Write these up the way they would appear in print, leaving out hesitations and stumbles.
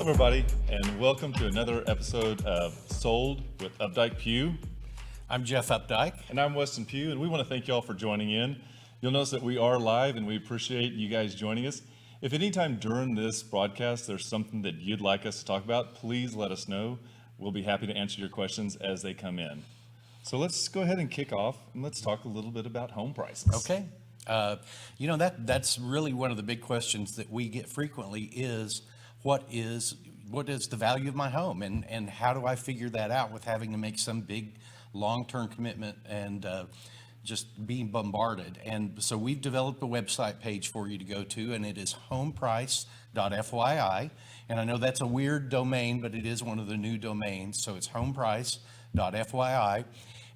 everybody, and welcome to another episode of Sold with Updike Pugh. I'm Jeff Updike. And I'm Weston Pugh, and we want to thank you all for joining in. You'll notice that we are live, and we appreciate you guys joining us. If anytime during this broadcast there's something that you'd like us to talk about, please let us know. We'll be happy to answer your questions as they come in. So let's go ahead and kick off, and let's talk a little bit about home prices. Okay. That's really one of the big questions that we get frequently is what is the value of my home, and how do I figure that out with having to make some big long-term commitment and just being bombarded. And so we've developed a website page for you to go to, and it is homeprice.fyi. And I know that's a weird domain, but it is one of the new domains. So it's homeprice.fyi.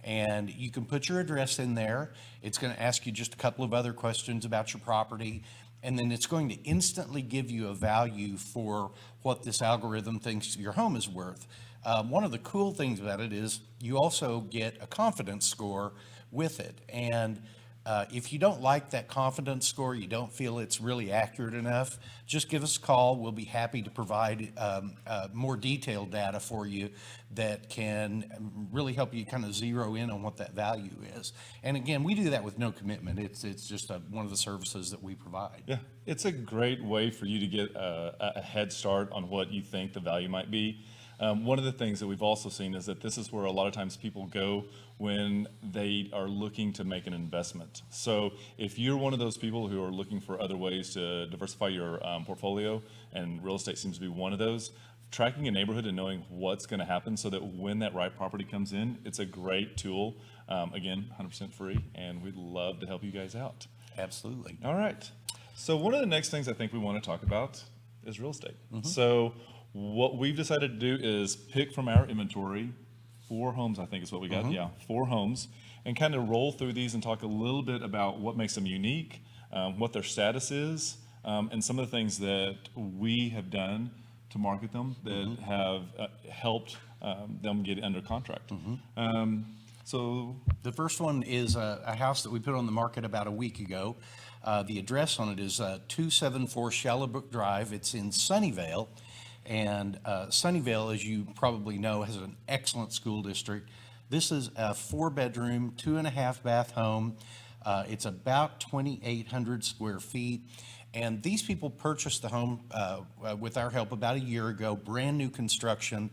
And you can put your address in there. It's going to ask you just a couple of other questions about your property. And then it's going to instantly give you a value for what this algorithm thinks your home is worth. One of the cool things about it is you also get a confidence score with it. And if you don't like that confidence score, you don't feel it's really accurate enough, just give us a call. We'll be happy to provide more detailed data for you that can really help you kind of zero in on what that value is. And again, we do that with no commitment. It's just one of the services that we provide. Yeah, it's a great way for you to get a head start on what you think the value might be. One of the things that we've also seen is that this is where a lot of times people go when they are looking to make an investment. So if you're one of those people who are looking for other ways to diversify your portfolio, and real estate seems to be one of those, tracking a neighborhood and knowing what's going to happen so that when that right property comes in, it's a great tool. Again, 100% free, and we'd love to help you guys out. Absolutely. All right. So one of the next things I think we want to talk about is real estate. Mm-hmm. So what we've decided to do is pick from our inventory 4 homes, I think is what we got. Mm-hmm. Yeah, 4 homes, and kind of roll through these and talk a little bit about what makes them unique, what their status is, and some of the things that we have done to market them that Mm-hmm. have helped them get under contract. Mm-hmm. So the first one is a house that we put on the market about a week ago. The address on it is 274 Shallowbrook Drive. It's in Sunnyvale. And Sunnyvale, as you probably know, has an excellent school district. This is a 4-bedroom, 2.5-bath home. It's about 2,800 square feet. And these people purchased the home with our help about a year ago, brand new construction.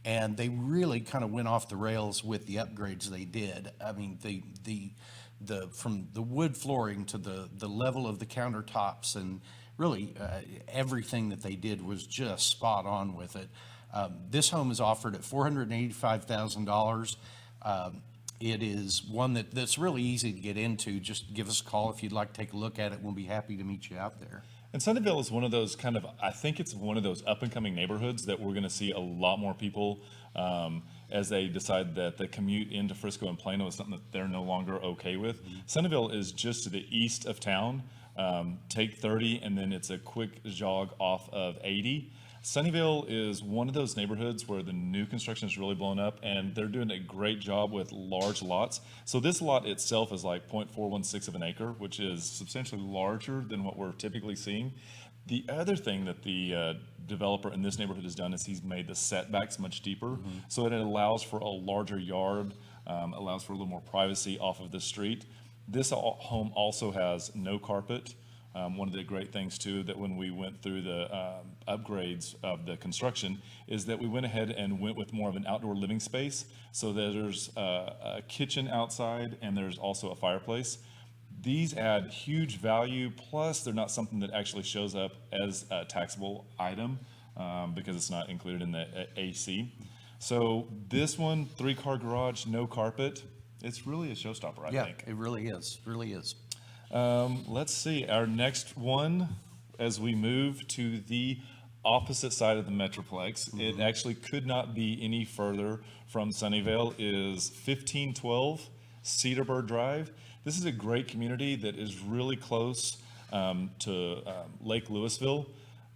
And they really kind of went off the rails with the upgrades they did. I mean, from the wood flooring to the level of the countertops, and really everything that they did was just spot on with it. This home is offered at $485,000. It is one that's really easy to get into. Just give us a call if you'd like to take a look at it. We'll be happy to meet you out there. And Sunnyvale is one of those I think it's one of those up and coming neighborhoods that we're going to see a lot more people as they decide that the commute into Frisco and Plano is something that they're no longer okay with. Mm-hmm. Sunnyvale is just to the east of town. Take 30 and then it's a quick jog off of 80. Sunnyvale is one of those neighborhoods where the new construction is really blown up, and they're doing a great job with large lots. So this lot itself is like 0.416 of an acre, which is substantially larger than what we're typically seeing. The other thing that the developer in this neighborhood has done is he's made the setbacks much deeper, mm-hmm. so that it allows for a larger yard, allows for a little more privacy off of the street. This home also has no carpet. One of the great things too, that when we went through the upgrades of the construction, is that we went ahead and went with more of an outdoor living space, so that there's a kitchen outside and there's also a fireplace. These add huge value, plus they're not something that actually shows up as a taxable item because it's not included in the AC. So this one, 3-car garage, no carpet, it's really a showstopper, I think. Yeah, it really is, Let's see, our next one, as we move to the opposite side of the Metroplex, mm-hmm. It actually could not be any further from Sunnyvale, is 1512 Cedarbird Drive. This is a great community that is really close to Lake Louisville,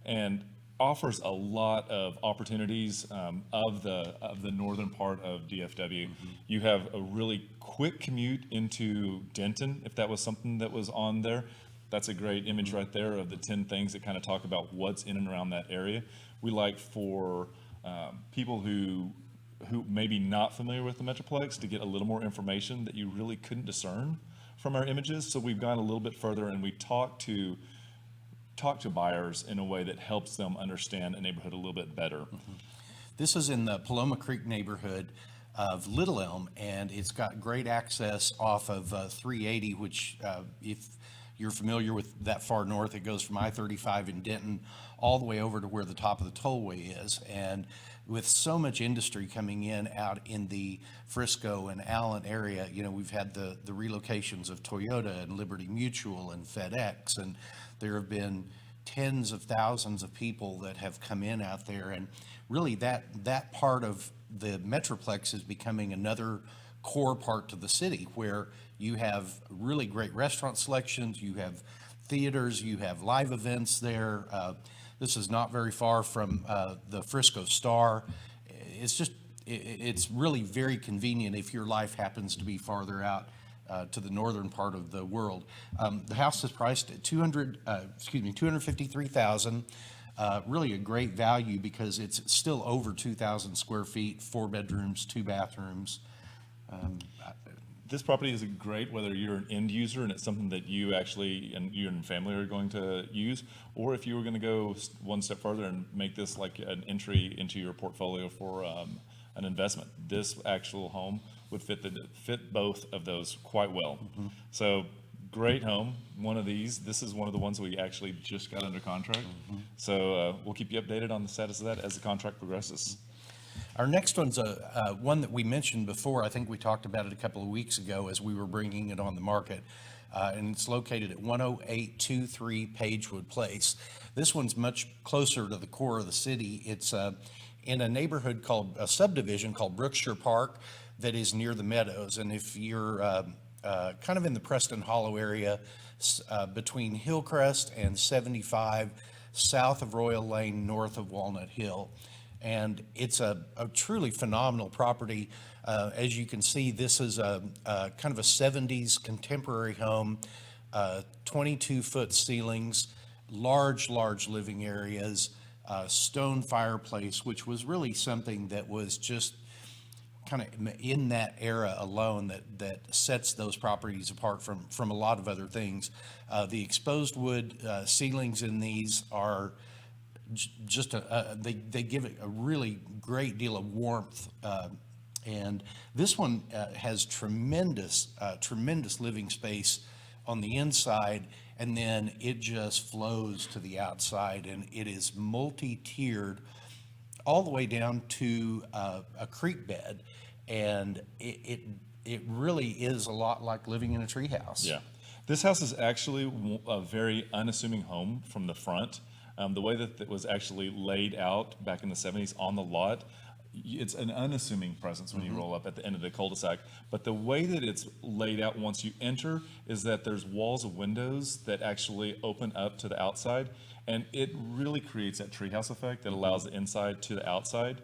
and offers a lot of opportunities of the northern part of DFW. Mm-hmm. You have a really quick commute into Denton, if that was something that was on there. That's a great image right there of the 10 things that kind of talk about what's in and around that area. We like for people who maybe not familiar with the Metroplex to get a little more information that you really couldn't discern from our images. So we've gone a little bit further and we talk to buyers in a way that helps them understand a neighborhood a little bit better. This is in the Paloma Creek neighborhood of Little Elm, and it's got great access off of 380, which if you're familiar with that far north, it goes from I-35 in Denton all the way over to where the top of the tollway is. And with so much industry coming in out in the Frisco and Allen area, you know, we've had the relocations of Toyota and Liberty Mutual and FedEx, and there have been tens of thousands of people that have come in out there. And really that part of the Metroplex is becoming another core part to the city, where you have really great restaurant selections, you have theaters, you have live events there. This is not very far from the Frisco Star. It's really very convenient if your life happens to be farther out to the northern part of the world. The house is priced at $253,000. Really a great value because it's still over 2,000 square feet, 4 bedrooms, 2 bathrooms. This property is great whether you're an end user and it's something that you actually and you and family are going to use, or if you were going to go one step further and make this like an entry into your portfolio for an investment. This actual home would fit both of those quite well. So great home. One of these. This is one of the ones we actually just got under contract. So we'll keep you updated on the status of that as the contract progresses. Our next one's one that we mentioned before. I think we talked about it a couple of weeks ago as we were bringing it on the market. And it's located at 10823 Pagewood Place. This one's much closer to the core of the city. It's in a neighborhood a subdivision called Brookshire Park that is near the Meadows. And if you're kind of in the Preston Hollow area, between Hillcrest and 75, south of Royal Lane, north of Walnut Hill. And it's a truly phenomenal property. As you can see, this is a kind of a 70s contemporary home, 22-foot ceilings, large living areas, stone fireplace, which was really something that was just kind of in that era alone that sets those properties apart from a lot of other things. The exposed wood ceilings in these are just they give it a really great deal of warmth, and this one has tremendous living space on the inside, and then it just flows to the outside, and it is multi-tiered all the way down to a creek bed, and it really is a lot like living in a treehouse. Yeah, this house is actually a very unassuming home from the front. The way that it was actually laid out back in the 70s on the lot, it's an unassuming presence when you roll up at the end of the cul-de-sac. But the way that it's laid out once you enter is that there's walls of windows that actually open up to the outside. And it really creates that treehouse effect that allows the inside to the outside.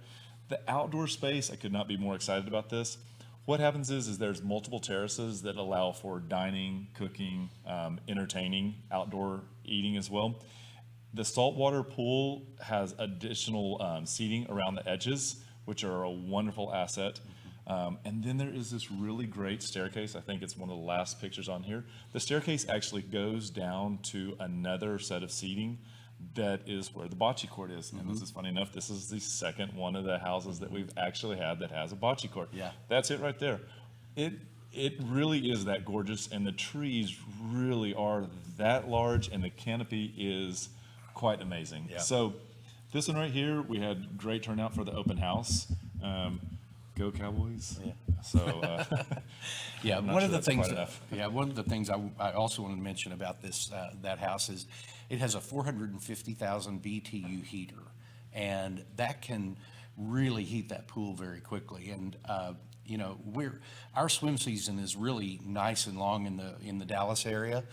The outdoor space, I could not be more excited about this. What happens is there's multiple terraces that allow for dining, cooking, entertaining, outdoor eating as well. The saltwater pool has additional seating around the edges, which are a wonderful asset. And then there is this really great staircase. I think it's one of the last pictures on here. The staircase actually goes down to another set of seating that is where the bocce court is. And this is funny enough, this is the second one of the houses that we've actually had that has a bocce court. Yeah. That's it right there. It really is that gorgeous, and the trees really are that large, and the canopy is quite amazing. Yeah. So this one right here, we had great turnout for the open house. Go Cowboys. Yeah. So Yeah, I'm not one sure of the that's things. quite enough. Yeah, one of the things I also want to mention about this that house is it has a 450,000 BTU heater, and that can really heat that pool very quickly. And you know, our swim season is really nice and long in the Dallas area,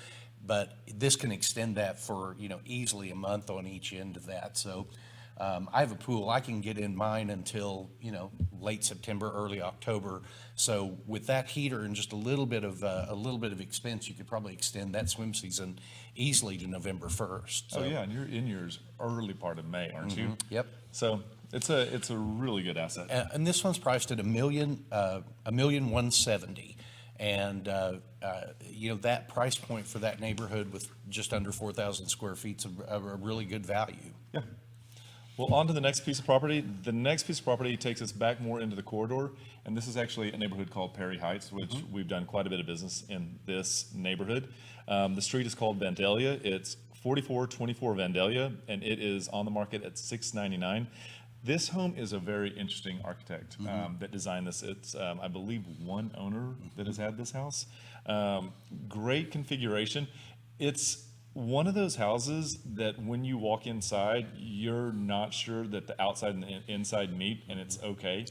but this can extend that for, you know, easily a month on each end of that. So I have a pool, I can get in mine until, late September, early October. So with that heater and just a little bit of expense, you could probably extend that swim season easily to November 1st. Oh So, yeah, and you're in yours early part of May, aren't you? Yep. So it's a really good asset. And this one's priced at $1,170,000. And, that price point for that neighborhood with just under 4,000 square feet's a really good value. Yeah. Well, on to the next piece of property. The next piece of property takes us back more into the corridor, and this is actually a neighborhood called Perry Heights, which we've done quite a bit of business in this neighborhood. The street is called Vandalia. It's 4424 Vandalia, and it is on the market at $699. This home is a very interesting architect that designed this. It's, I believe, one owner that has had this house. Great configuration. It's one of those houses that when you walk inside, you're not sure that the outside and the inside meet, and it's okay.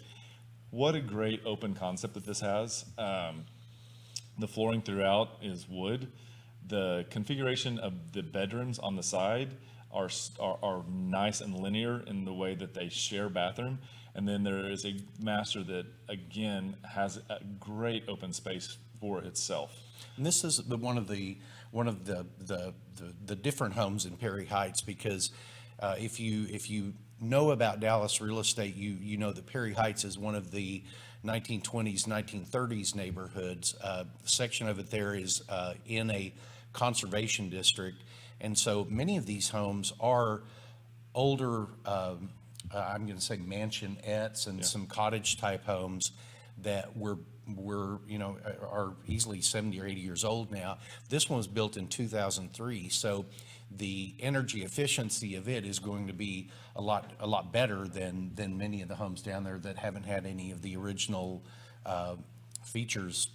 What a great open concept that this has. The flooring throughout is wood. The configuration of the bedrooms on the side are nice and linear in the way that they share bathroom. And then there is a master that, again, has a great open space for itself. And this is one of the different homes in Perry Heights, because if you know about Dallas real estate, you know that Perry Heights is one of the 1920s, 1930s neighborhoods. A section of it there is in a conservation district, and so many of these homes are older. I'm going to say mansionettes and some cottage type homes that are easily 70 or 80 years old now. This one was built in 2003, so the energy efficiency of it is going to be a lot better than many of the homes down there that haven't had any of the original features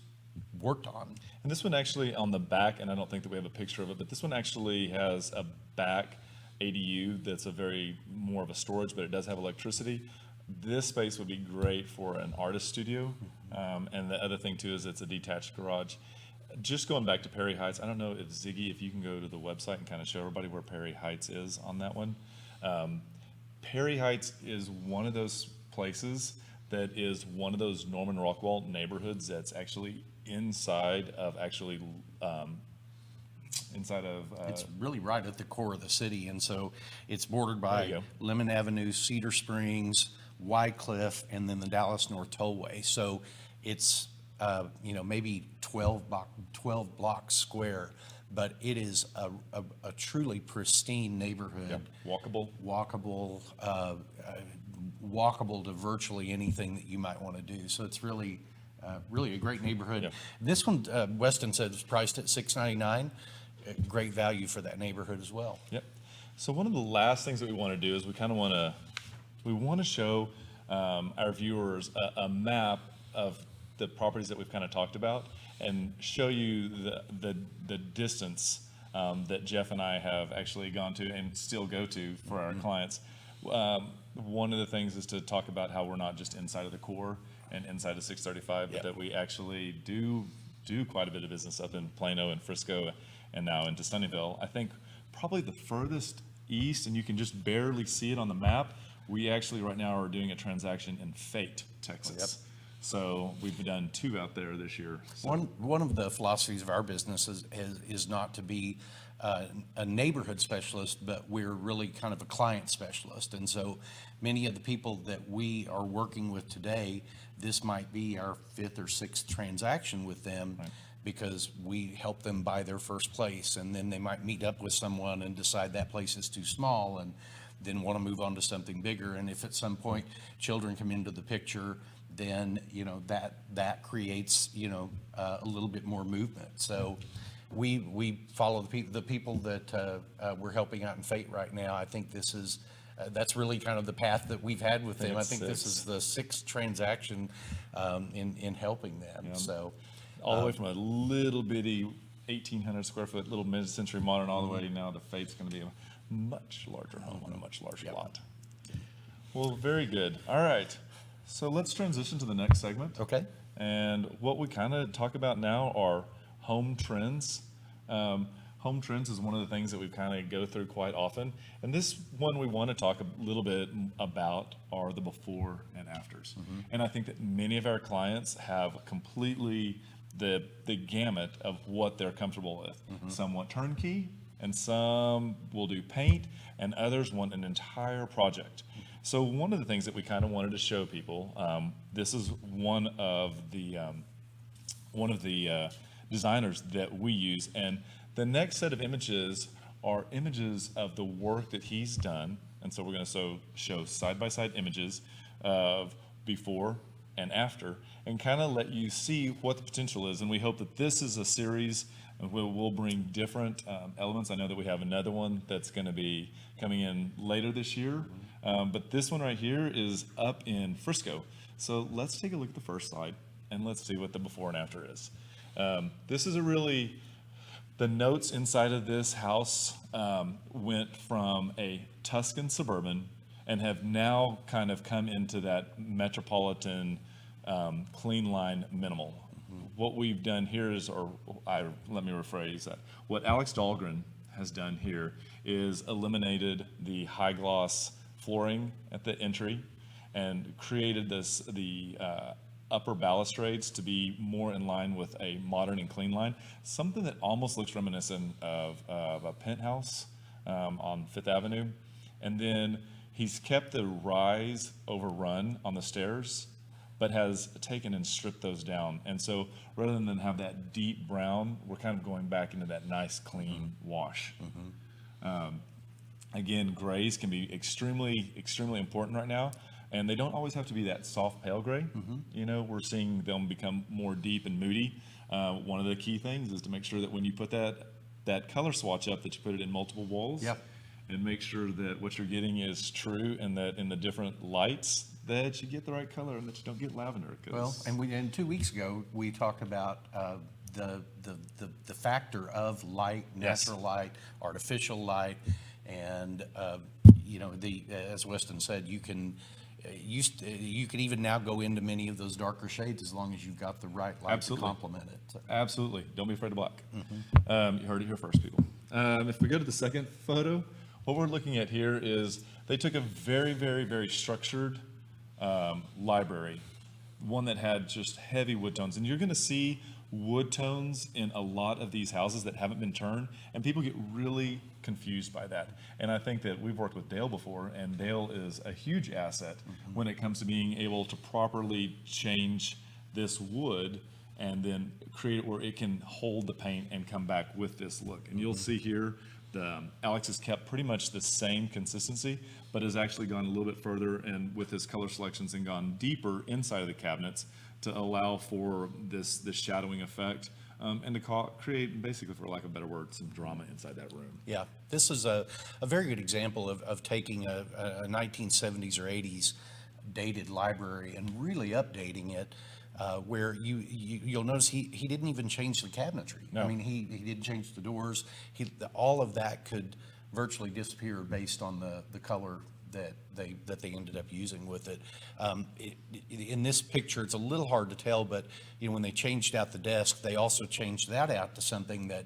worked on. And this one actually on the back, and I don't think that we have a picture of it, but this one actually has a back ADU that's more of a storage, but it does have electricity. This space would be great for an artist studio. And the other thing too is it's a detached garage. Just going back to Perry Heights, I don't know if Ziggy, if you can go to the website and kind of show everybody where Perry Heights is on that one. Perry Heights is one of those places that is one of those Norman Rockwell neighborhoods that's actually inside of It's really right at the core of the city, and so it's bordered There you by go. Lemon Avenue, Cedar Springs, Wycliffe, and then the Dallas North Tollway. So it's maybe 12 blocks square, but it is a truly pristine neighborhood. Walkable to virtually anything that you might want to do. So it's really a great neighborhood. Yep. This one, Weston said, was priced at $699. Great value for that neighborhood as well. Yep. So one of the last things that we want to do is we want to show our viewers a map of the properties that we've kind of talked about and show you the distance that Jeff and I have actually gone to and still go to for our clients. One of the things is to talk about how we're not just inside of the core and inside of 635, but that we actually do quite a bit of business up in Plano and Frisco and now into Sunnyvale. I think probably the furthest east, and you can just barely see it on the map, we actually right now are doing a transaction in Fate, Texas. Yep. So we've done 2 out there this year. So. One of the philosophies of our business is not to be a neighborhood specialist, but we're really kind of a client specialist. And so many of the people that we are working with today, this might be our 5th or 6th transaction with them. Right. Because we help them buy their first place, and then they might meet up with someone and decide that place is too small and then want to move on to something bigger. And if at some point children come into the picture, then that creates a little bit more movement. So we follow the people that we're helping out in Fate right now. I think this is that's really kind of the path that we've had with them. I think this is the 6th transaction in helping them. Yeah. So. All the way from a little bitty 1,800 square foot little mid-century modern all the way now to Fate's going to be a much larger home on a much larger lot. Well, very good. All right. So let's transition to the next segment. Okay. And what we kind of talk about now are home trends. Home home trends is one of the things that we kind of go through quite often. And this one we want to talk a little bit about are the before and afters. And I think that many of our clients have completely the gamut of what they're comfortable with. Some want turnkey, and some will do paint, and others want an entire project. So one of the things that we kind of wanted to show people, this is one of the designers that we use, and the next set of images are images of the work that he's done. And so we're going to show side-by-side images of before and after, and kind of let you see what the potential is. And we hope that this is a series, and we'll bring different elements. I know that we have another one that's going to be coming in later this year, but this one right here is up in Frisco. So let's take a look at the first slide, and let's see what the before and after is. This is the notes inside of this house went from a Tuscan suburban and have now kind of come into that metropolitan clean line minimal. What we've done here is, let me rephrase that. What Alex Dahlgren has done here is eliminated the high gloss flooring at the entry and created the upper balustrades to be more in line with a modern and clean line, something that almost looks reminiscent of a penthouse on Fifth Avenue. And then he's kept the rise overrun on the stairs, but has taken and stripped those down. And so rather than have that deep brown, we're kind of going back into that nice clean wash. Again, grays can be extremely, extremely important right now. And they don't always have to be that soft pale gray. You know, we're seeing them become more deep and moody. One of the key things is to make sure that when you put that color swatch up, that you put it in multiple walls. Yep. And make sure that what you're getting is true, and that in the different lights that you get the right color and that you don't get lavender. Well, and 2 weeks ago, we talked about the factor of light, natural light, artificial light, and you know, as Weston said, you can even now go into many of those darker shades as long as you've got the right light to complement it. So. Absolutely. Don't be afraid of black. You heard it here first, people. If we go to the second photo, what we're looking at here is they took a very, very, very structured library, one that had just heavy wood tones. And you're going to see wood tones in a lot of these houses that haven't been turned, and people get really confused by that. And I think that we've worked with Dale before, and Dale is a huge asset when it comes to being able to properly change this wood and then create it where it can hold the paint and come back with this look. And you'll see here, Alex has kept pretty much the same consistency, but has actually gone a little bit further and with his color selections and gone deeper inside of the cabinets to allow for this shadowing effect and to create, basically, for lack of a better word, some drama inside that room. Yeah, this is a very good example of taking a 1970s or 80s dated library and really updating it. Where you'll notice he didn't even change the cabinetry. No. I mean, he didn't change the doors. All of that could virtually disappear based on the color that they ended up using with it. In this picture, it's a little hard to tell, but you know, when they changed out the desk, they also changed that out to something that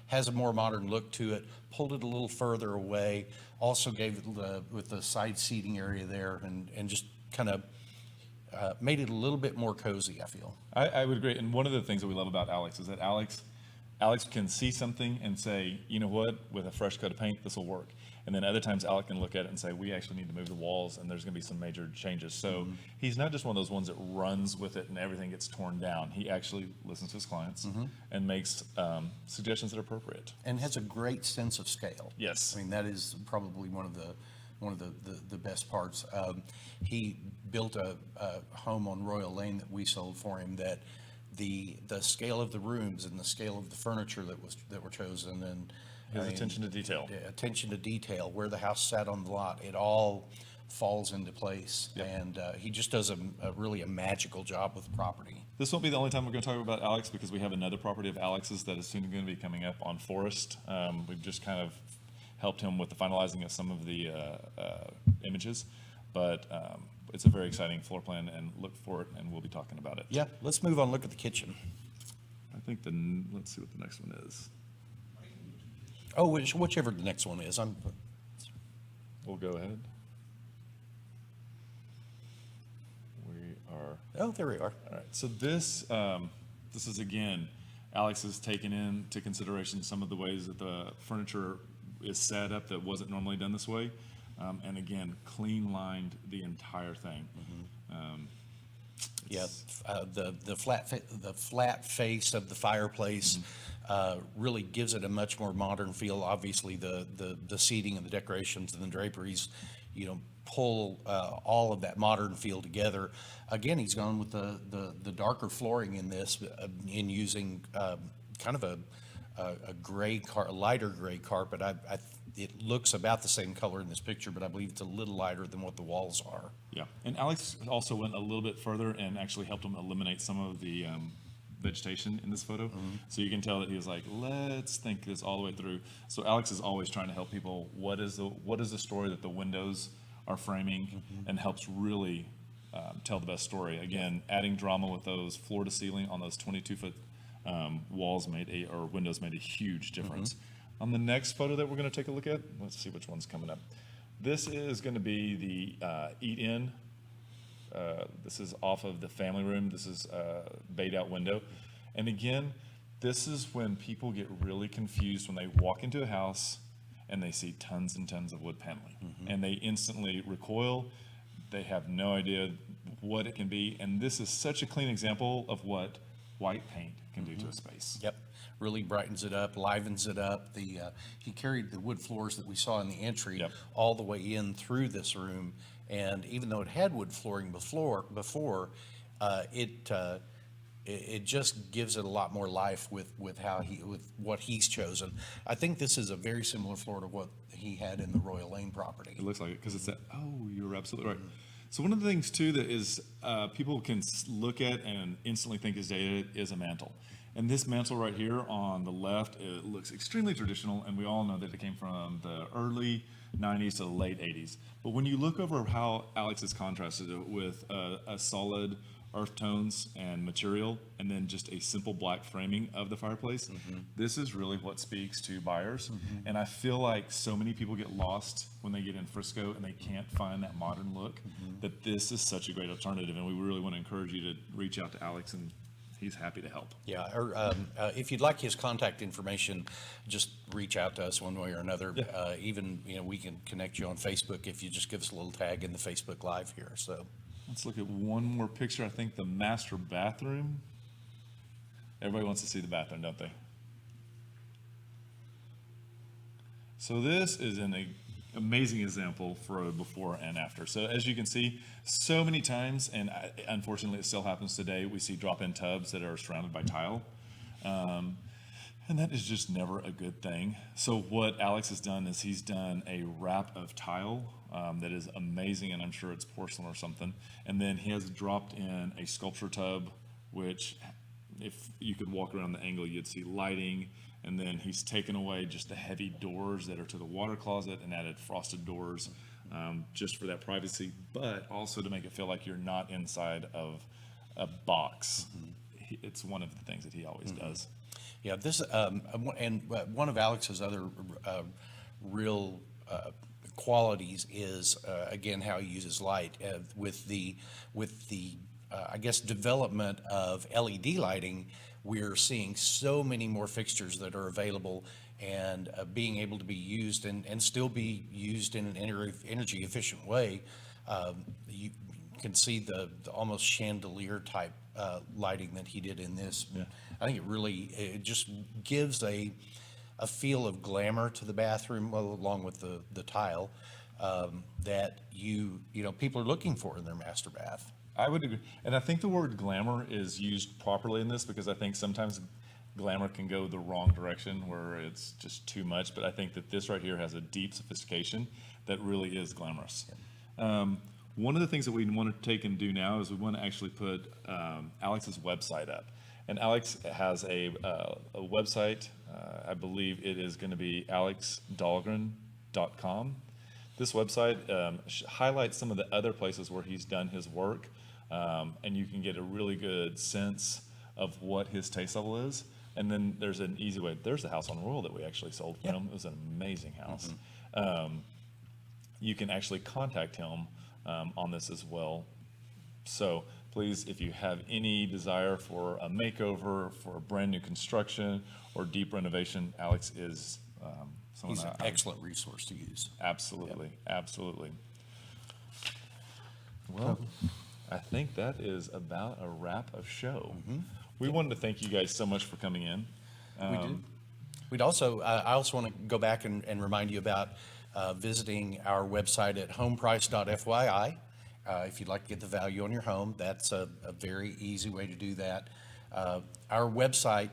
has a more modern look to it, pulled it a little further away, also gave it with the side seating area there, and just kind of made it a little bit more cozy, I feel. I would agree. And one of the things that we love about Alex is that Alex can see something and say, you know what, with a fresh coat of paint, this will work. And then other times Alex can look at it and say, we actually need to move the walls and there's going to be some major changes. So he's not just one of those ones that runs with it and everything gets torn down. He actually listens to his clients and makes suggestions that are appropriate. And has a great sense of scale. Yes. I mean, that is probably one of the best parts. He built a home on Royal Lane that we sold for him, that the scale of the rooms and the scale of the furniture that were chosen, and His attention to detail. Attention to detail, where the house sat on the lot, it all falls into place. Yep. And he just does a really magical job with the property. This won't be the only time we're going to talk about Alex, because we have another property of Alex's that is soon going to be coming up on Forest. We've just kind of helped him with the finalizing of some of the images, but it's a very exciting floor plan, and look for it, and we'll be talking about it. Yeah, let's move on, look at the kitchen. I think let's see what the next one is. Oh, whichever the next one is. We'll go ahead. We are, Oh, there we are. all right. So this is again, Alex has taken into consideration some of the ways that the furniture is set up that wasn't normally done this way. And again, clean lined the entire thing. Yeah, the flat face of the fireplace really gives it a much more modern feel. Obviously, the seating and the decorations and the draperies, pull all of that modern feel together. Again, he's gone with the darker flooring in this, in using kind of a lighter gray carpet. It looks about the same color in this picture, but I believe it's a little lighter than what the walls are. Yeah, and Alex also went a little bit further and actually helped him eliminate some of the vegetation in this photo. So you can tell that he was like, let's think this all the way through. So Alex is always trying to help people. What is the story that the windows are framing, and helps really tell the best story. Again, adding drama with those floor to ceiling on those 22-foot walls windows made a huge difference. On the next photo that we're going to take a look at, let's see which one's coming up. This is going to be the eat-in. This is off of the family room. This is a bayed-out window. And again, this is when people get really confused when they walk into a house and they see tons and tons of wood paneling. And they instantly recoil. They have no idea what it can be. And this is such a clean example of what white paint can do to a space. Yep, really brightens it up, livens it up. He carried the wood floors that we saw in the entry all the way in through this room, and even though it had wood flooring before, it just gives it a lot more life with what he's chosen. I think this is a very similar floor to what he had in the Royal Lane property. It looks like it because it's that. Oh, you're absolutely right. So one of the things too that is people can look at and instantly think is dated is a mantle. And this mantle right here on the left, it looks extremely traditional, and we all know that it came from the early 90s to the late 80s. But when you look over how Alex has contrasted it with a solid earth tones and material, and then just a simple black framing of the fireplace, this is really what speaks to buyers. And I feel like so many people get lost when they get in Frisco and they can't find that modern look, that this is such a great alternative, and we really want to encourage you to reach out to Alex, and he's happy to help. Yeah, or if you'd like his contact information, just reach out to us one way or another. Even, we can connect you on Facebook if you just give us a little tag in the Facebook Live here. So let's look at one more picture. I think the master bathroom. Everybody wants to see the bathroom, don't they? So this is an amazing example for a before and after. So as you can see, so many times, and unfortunately it still happens today, we see drop-in tubs that are surrounded by tile. And that is just never a good thing. So what Alex has done is he's done a wrap of tile that is amazing, and I'm sure it's porcelain or something. And then he has dropped in a sculpture tub, which if you could walk around the angle, you'd see lighting. And then he's taken away just the heavy doors that are to the water closet and added frosted doors just for that privacy, but also to make it feel like you're not inside of a box. It's one of the things that he always does. yeah, this and one of Alex's other real qualities is again how he uses light with the I guess development of LED lighting. We're seeing so many more fixtures that are available and being able to be used and still be used in an energy efficient way. You can see the almost chandelier type lighting that he did in this. Yeah. I think it just gives a feel of glamour to the bathroom, well, along with the tile that people are looking for in their master bath. I would agree. And I think the word glamour is used properly in this because I think sometimes glamour can go the wrong direction where it's just too much. But I think that this right here has a deep sophistication that really is glamorous. One of the things that we want to take and do now is we want to actually put Alex's website up. And Alex has a website. I believe it is going to be alexdahlgren.com. This website highlights some of the other places where he's done his work, and you can get a really good sense of what his taste level is. And then there's an easy way. There's a house on Royal that we actually sold for him. It was an amazing house. You can actually contact him on this as well. So please, if you have any desire for a makeover, for a brand new construction, or deep renovation, Alex is someone He's an I excellent resource to use. absolutely, absolutely. Well, I think that is about a wrap of show. We wanted to thank you guys so much for coming in. We did. We'd also, I also want to go back and remind you about visiting our website at homeprice.fyi. If you'd like to get the value on your home, that's a very easy way to do that. Our website,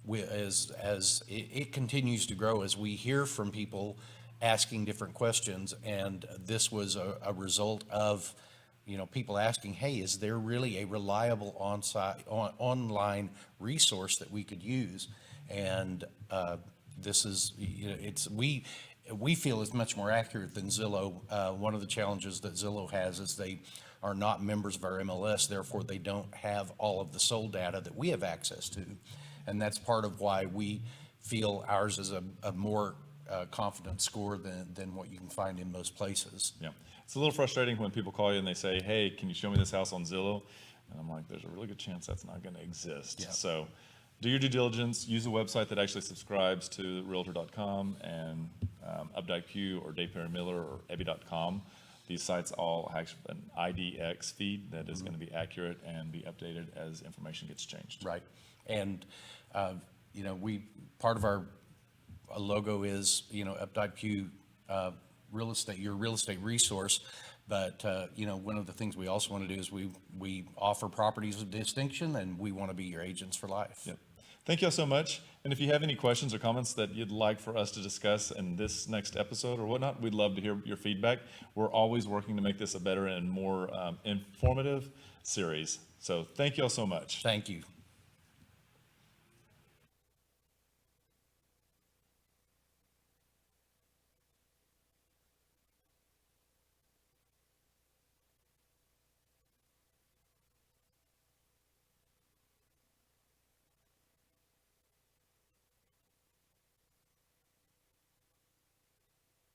as it continues to grow, as we hear from people asking different questions, and this was a result of, people asking, hey, is there really a reliable online resource that we could use? And this is, we feel it's much more accurate than Zillow. One of the challenges that Zillow has is they are not members of our MLS, therefore they don't have all of the sold data that we have access to. And that's part of why we feel ours is a more confident score than what you can find in most places. Yeah. It's a little frustrating when people call you and they say, hey, can you show me this house on Zillow? And I'm like, there's a really good chance that's not going to exist. Yeah. So do your due diligence. Use a website that actually subscribes to realtor.com and Updike Pugh or Dave Perry Miller or Ebby.com. These sites all have an IDX feed that is going to be accurate and be updated as information gets changed. Right. And, part of our logo is, Updike Pugh, real estate, your real estate resource. But, one of the things we also want to do is we offer properties of distinction, and we want to be your agents for life. Yep. Thank you all so much. And if you have any questions or comments that you'd like for us to discuss in this next episode or whatnot, we'd love to hear your feedback. We're always working to make this a better and more informative series. So thank you all so much. Thank you.